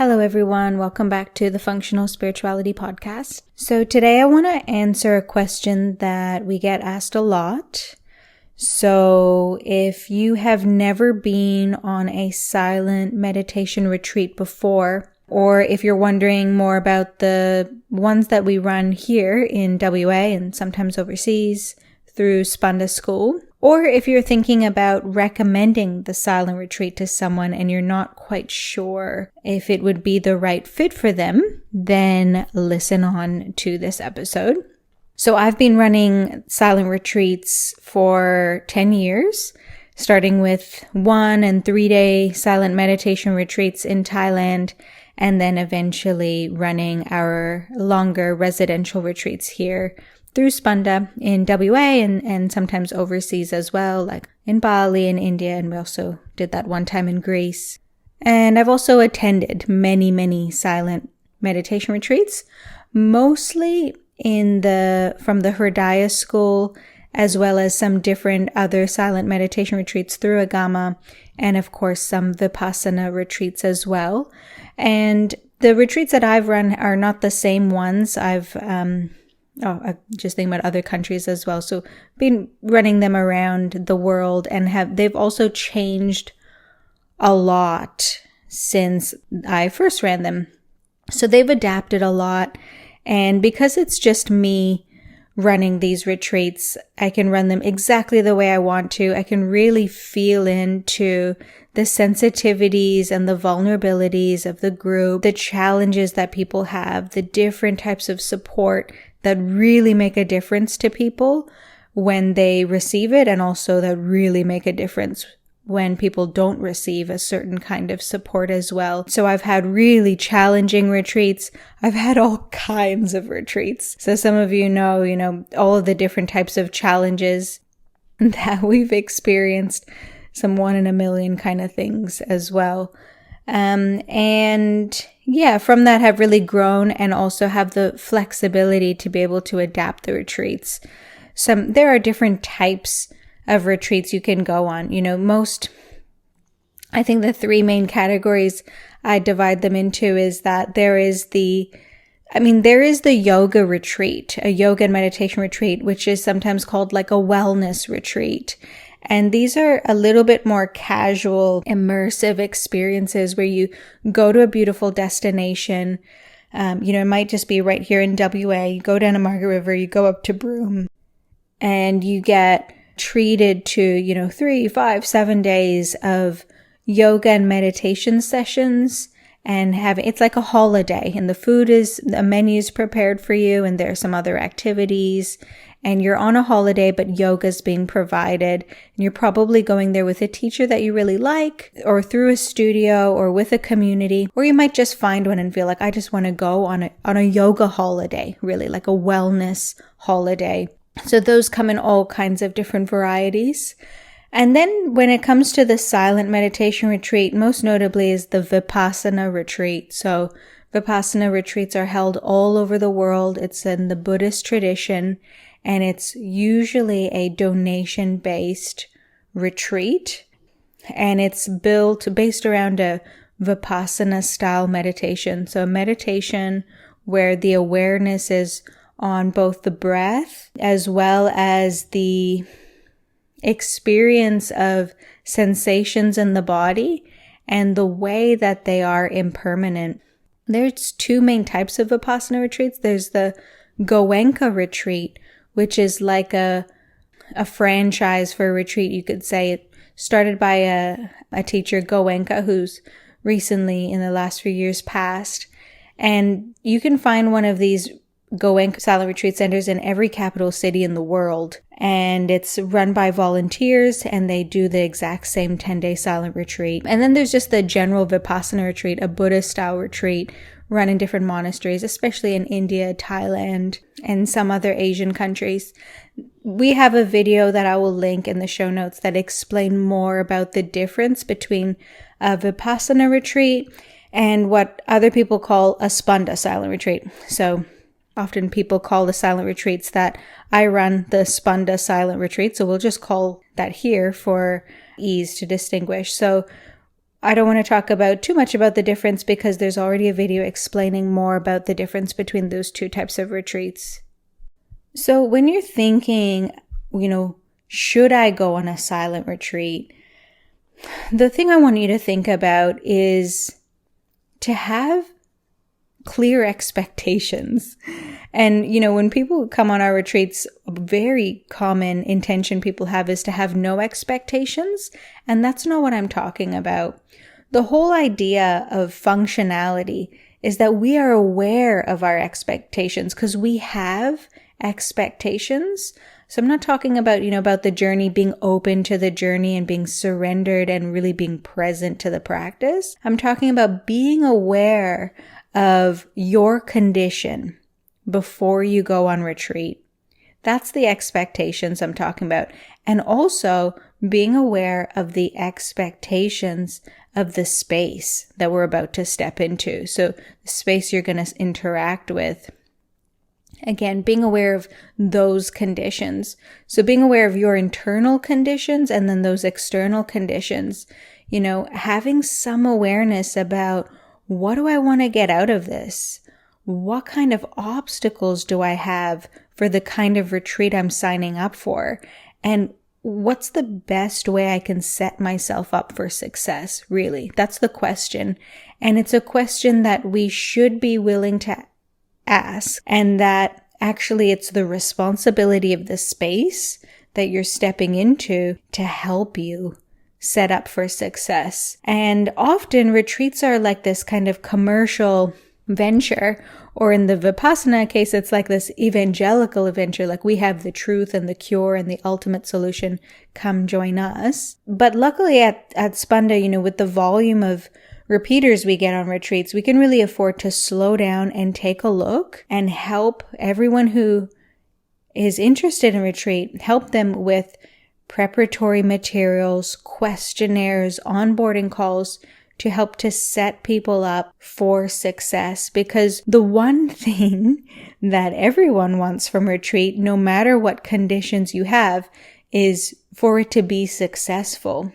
Hello everyone, welcome back to the Functional Spirituality Podcast. So today I want to answer a question that we get asked a lot. So if you have never been on a silent meditation retreat before, or if you're wondering more about the ones that we run here in WA and sometimes overseas through Spanda School, or if you're thinking about recommending the silent retreat to someone and you're not quite sure if it would be the right fit for them, then listen on to this episode. So I've been running silent retreats for 10 years, starting with 1 and 3 day silent meditation retreats in Thailand, and then eventually running our longer residential retreats here through Spanda in WA and sometimes overseas as well, like in Bali and India, and we also did that one time in Greece. And I've also attended many silent meditation retreats, mostly from the Hridaya school, as well as some different other silent meditation retreats through Agama, and of course some Vipassana retreats as well. And the retreats that I've run are not the same ones. I'm just thinking about other countries as well. So been running them around the world, and they've also changed a lot since I first ran them. So they've adapted a lot. And because it's just me running these retreats, I can run them exactly the way I want to. I can really feel into the sensitivities and the vulnerabilities of the group, the challenges that people have, the different types of support that really make a difference to people when they receive it, and also that really make a difference when people don't receive a certain kind of support as well. So I've had really challenging retreats. I've had all kinds of retreats. So some of you know, all of the different types of challenges that we've experienced, some 1 in a million kind of things as well. And yeah, from that have really grown and also have the flexibility to be able to adapt the retreats. There are different types of retreats you can go on. I think the 3 main categories I divide them into is that there is the yoga retreat, a yoga and meditation retreat, which is sometimes called like a wellness retreat. And these are a little bit more casual, immersive experiences where you go to a beautiful destination. It might just be right here in WA. You go down to Margaret River, you go up to Broome, and you get treated to, 3, 5, 7 days of yoga and meditation sessions, and it's like a holiday, and the menu is prepared for you, and there are some other activities, and you're on a holiday, but yoga's being provided, and you're probably going there with a teacher that you really like, or through a studio, or with a community, or you might just find one and feel like, I just want to go on a yoga holiday, really like a wellness holiday. So those come in all kinds of different varieties. And then when it comes to the silent meditation retreat, most notably is the Vipassana retreat. So Vipassana retreats are held all over the world. It's in the Buddhist tradition, and it's usually a donation-based retreat. And it's based around a Vipassana style meditation. So a meditation where the awareness is on both the breath as well as the experience of sensations in the body and the way that they are impermanent. There's 2 main types of Vipassana retreats. There's the Goenka retreat, which is like a franchise for a retreat, you could say. It started by a teacher, Goenka, who's recently in the last few years passed. And you can find one of these Goenka silent retreat centers in every capital city in the world. And it's run by volunteers, and they do the exact same 10-day silent retreat. And then there's just the general Vipassana retreat, a Buddhist style retreat run in different monasteries, especially in India, Thailand, and some other Asian countries. We have a video that I will link in the show notes that explain more about the difference between a Vipassana retreat and what other people call a Spanda Silent Retreat. So often people call the silent retreats that I run the Spanda Silent Retreat. So we'll just call that here for ease to distinguish. So I don't want to talk about too much about the difference because there's already a video explaining more about the difference between those two types of retreats. So when you're thinking, should I go on a silent retreat? The thing I want you to think about is to have clear expectations. And, when people come on our retreats, a very common intention people have is to have no expectations. And that's not what I'm talking about. The whole idea of functionality is that we are aware of our expectations because we have expectations. So I'm not talking about, about the journey, being open to the journey and being surrendered and really being present to the practice. I'm talking about being aware of your condition before you go on retreat. That's the expectations I'm talking about. And also being aware of the expectations of the space that we're about to step into. So the space you're going to interact with. Again, being aware of those conditions. So being aware of your internal conditions and then those external conditions, having some awareness about what do I want to get out of this? What kind of obstacles do I have for the kind of retreat I'm signing up for? And what's the best way I can set myself up for success? Really, that's the question. And it's a question that we should be willing to ask, and that actually it's the responsibility of the space that you're stepping into to help you set up for success. And often retreats are like this kind of commercial venture, or in the Vipassana case, it's like this evangelical adventure, like we have the truth and the cure and the ultimate solution, come join us. But luckily at Spanda, with the volume of repeaters we get on retreats, we can really afford to slow down and take a look and help everyone who is interested in retreat, help them with preparatory materials, questionnaires, onboarding calls to help to set people up for success. Because the one thing that everyone wants from retreat, no matter what conditions you have, is for it to be successful.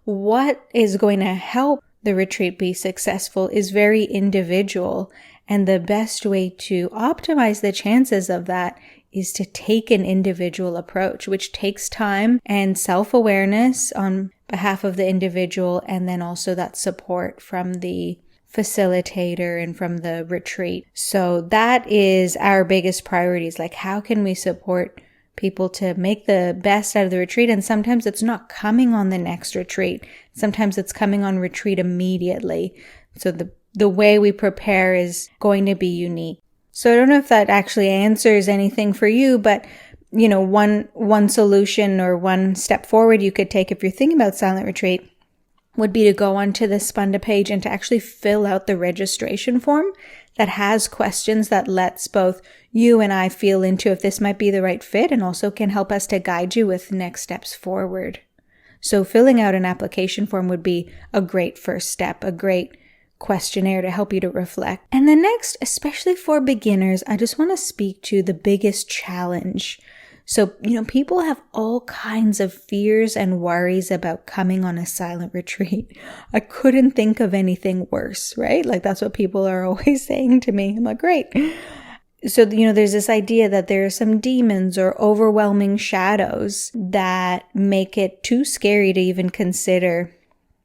What is going to help the retreat be successful is very individual, and the best way to optimize the chances of that is to take an individual approach, which takes time and self-awareness on behalf of the individual, and then also that support from the facilitator and from the retreat. So that is our biggest priorities. Like, how can we support people to make the best out of the retreat? And sometimes it's not coming on the next retreat. Sometimes it's coming on retreat immediately. So the way we prepare is going to be unique. So I don't know if that actually answers anything for you, but one solution or one step forward you could take if you're thinking about silent retreat would be to go onto the Spanda page and to actually fill out the registration form that has questions that lets both you and I feel into if this might be the right fit, and also can help us to guide you with next steps forward. So filling out an application form would be a great first step, a great questionnaire to help you to reflect. And the next, especially for beginners, I just want to speak to the biggest challenge. So, people have all kinds of fears and worries about coming on a silent retreat. I couldn't think of anything worse, right? Like, that's what people are always saying to me. I'm like, great. So, there's this idea that there are some demons or overwhelming shadows that make it too scary to even consider.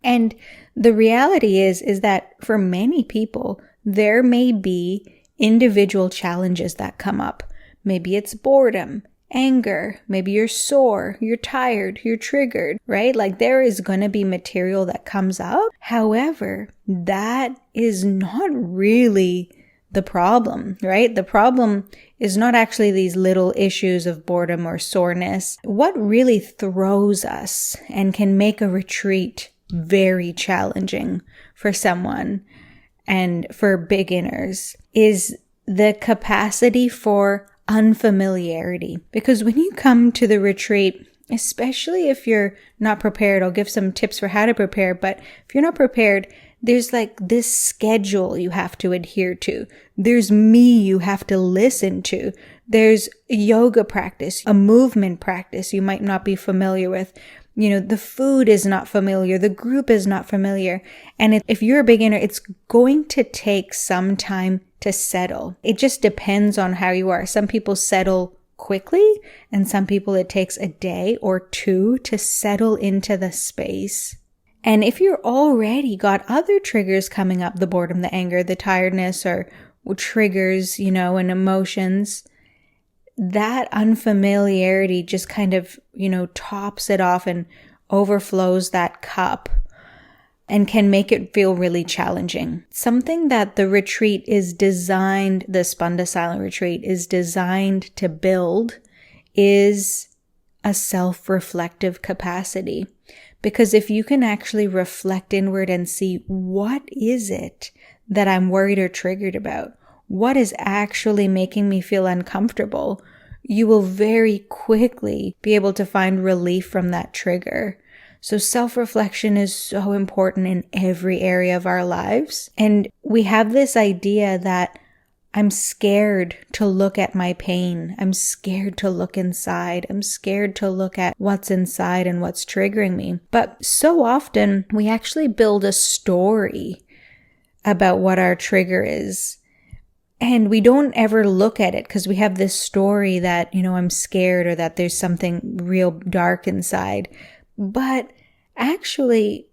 And the reality is that for many people, there may be individual challenges that come up. Maybe it's boredom, anger, maybe you're sore, you're tired, you're triggered, right? Like, there is going to be material that comes up. However, that is not really the problem, right? The problem is not actually these little issues of boredom or soreness. What really throws us and can make a retreat very challenging for someone and for beginners is the capacity for unfamiliarity. Because when you come to the retreat, especially if you're not prepared, I'll give some tips for how to prepare, but if you're not prepared, there's like this schedule you have to adhere to. There's me you have to listen to. There's yoga practice, a movement practice you might not be familiar with. The food is not familiar, the group is not familiar. And if you're a beginner, it's going to take some time to settle. It just depends on how you are. Some people settle quickly, and some people it takes a day or two to settle into the space. And if you're already got other triggers coming up, the boredom, the anger, the tiredness, or triggers, and emotions, that unfamiliarity just kind of, tops it off and overflows that cup and can make it feel really challenging. Something that the retreat is designed, the Spanda Silent Retreat is designed to build is a self-reflective capacity. Because if you can actually reflect inward and see, what is it that I'm worried or triggered about? What is actually making me feel uncomfortable? You will very quickly be able to find relief from that trigger. So self-reflection is so important in every area of our lives. And we have this idea that I'm scared to look at my pain. I'm scared to look inside. I'm scared to look at what's inside and what's triggering me. But so often we actually build a story about what our trigger is. And we don't ever look at it because we have this story that, I'm scared or that there's something real dark inside. But actually,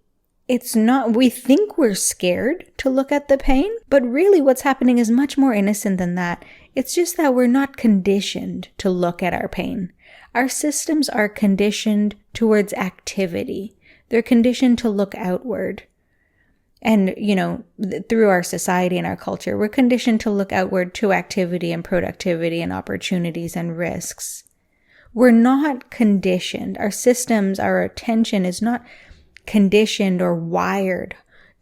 it's not. We think we're scared to look at the pain, but really what's happening is much more innocent than that. It's just that we're not conditioned to look at our pain. Our systems are conditioned towards activity. They're conditioned to look outward. And, through our society and our culture, we're conditioned to look outward to activity and productivity and opportunities and risks. We're not conditioned. Our systems, our attention is not conditioned or wired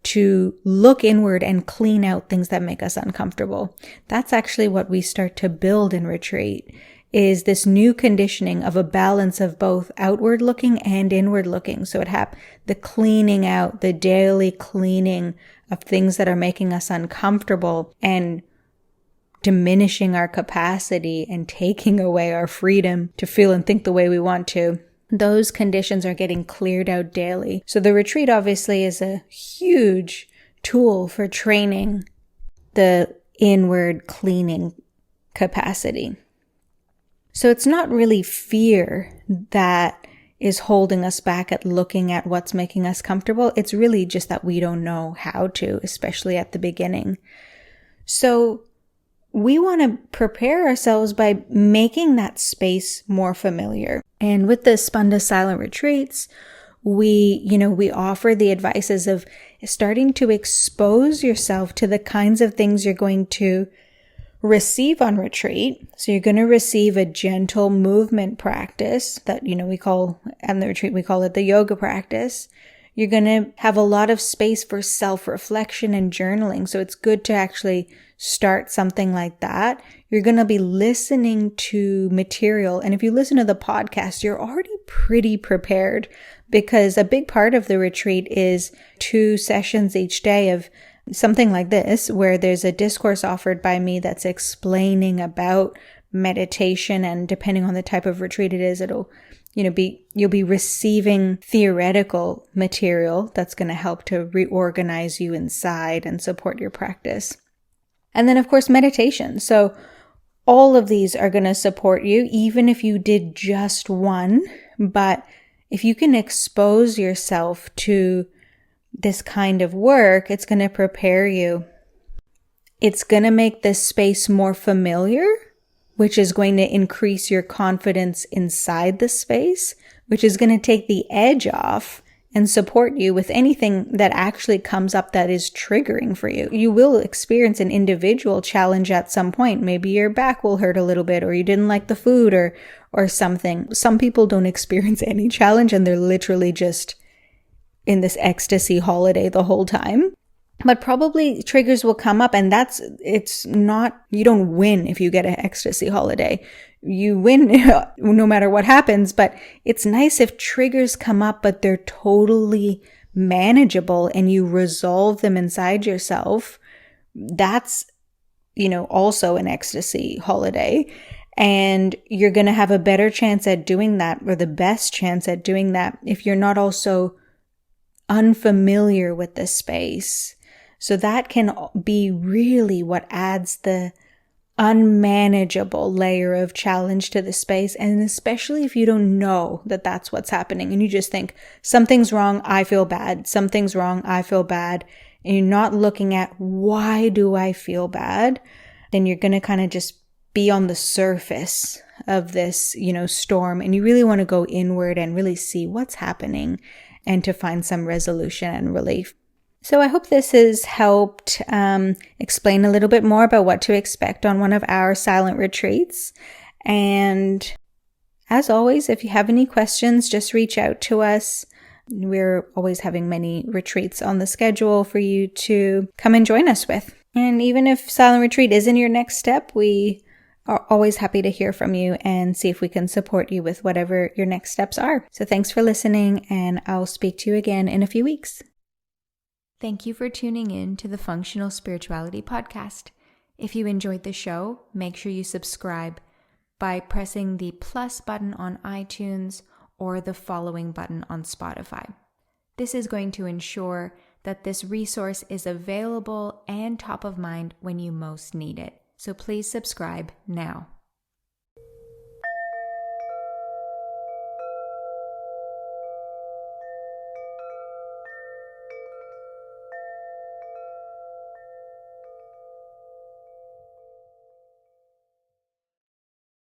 to look inward and clean out things that make us uncomfortable. That's actually what we start to build in retreat, is this new conditioning of a balance of both outward looking and inward looking. So the cleaning out, the daily cleaning of things that are making us uncomfortable and diminishing our capacity and taking away our freedom to feel and think the way we want to. Those conditions are getting cleared out daily. So the retreat obviously is a huge tool for training the inward cleaning capacity. So it's not really fear that is holding us back at looking at what's making us comfortable. It's really just that we don't know how to, especially at the beginning. So we want to prepare ourselves by making that space more familiar. And with the Spanda Silent Retreats, we offer the advices of starting to expose yourself to the kinds of things you're going to receive on retreat. So you're going to receive a gentle movement practice that, we call, on the retreat, we call it the yoga practice. You're going to have a lot of space for self-reflection and journaling. So it's good to actually start something like that. You're going to be listening to material. And if you listen to the podcast, you're already pretty prepared, because a big part of the retreat is 2 sessions each day of something like this, where there's a discourse offered by me that's explaining about meditation. And depending on the type of retreat it is, you'll be receiving theoretical material that's going to help to reorganize you inside and support your practice. And then, of course, meditation. So all of these are going to support you, even if you did just one. But if you can expose yourself to this kind of work, it's going to prepare you. It's going to make this space more familiar, which is going to increase your confidence inside the space, which is going to take the edge off and support you with anything that actually comes up that is triggering for you. You will experience an individual challenge at some point. Maybe your back will hurt a little bit, or you didn't like the food or something. Some people don't experience any challenge and they're literally just in this ecstasy holiday the whole time. But probably triggers will come up, and you don't win if you get an ecstasy holiday. You win no matter what happens, but it's nice if triggers come up, but they're totally manageable and you resolve them inside yourself. That's, also an ecstasy holiday. And you're going to have a better chance at doing that, or the best chance at doing that, if you're not also unfamiliar with the space. So that can be really what adds the unmanageable layer of challenge to the space. And especially if you don't know that that's what's happening and you just think something's wrong, I feel bad. Something's wrong, I feel bad. And you're not looking at why do I feel bad? Then you're going to kind of just be on the surface of this, storm. And you really want to go inward and really see what's happening and to find some resolution and relief. So I hope this has helped explain a little bit more about what to expect on one of our silent retreats. And as always, if you have any questions, just reach out to us. We're always having many retreats on the schedule for you to come and join us with. And even if silent retreat isn't your next step, we are always happy to hear from you and see if we can support you with whatever your next steps are. So thanks for listening, and I'll speak to you again in a few weeks. Thank you for tuning in to the Functional Spirituality Podcast. If you enjoyed the show, make sure you subscribe by pressing the plus button on iTunes or the following button on Spotify. This is going to ensure that this resource is available and top of mind when you most need it. So please subscribe now.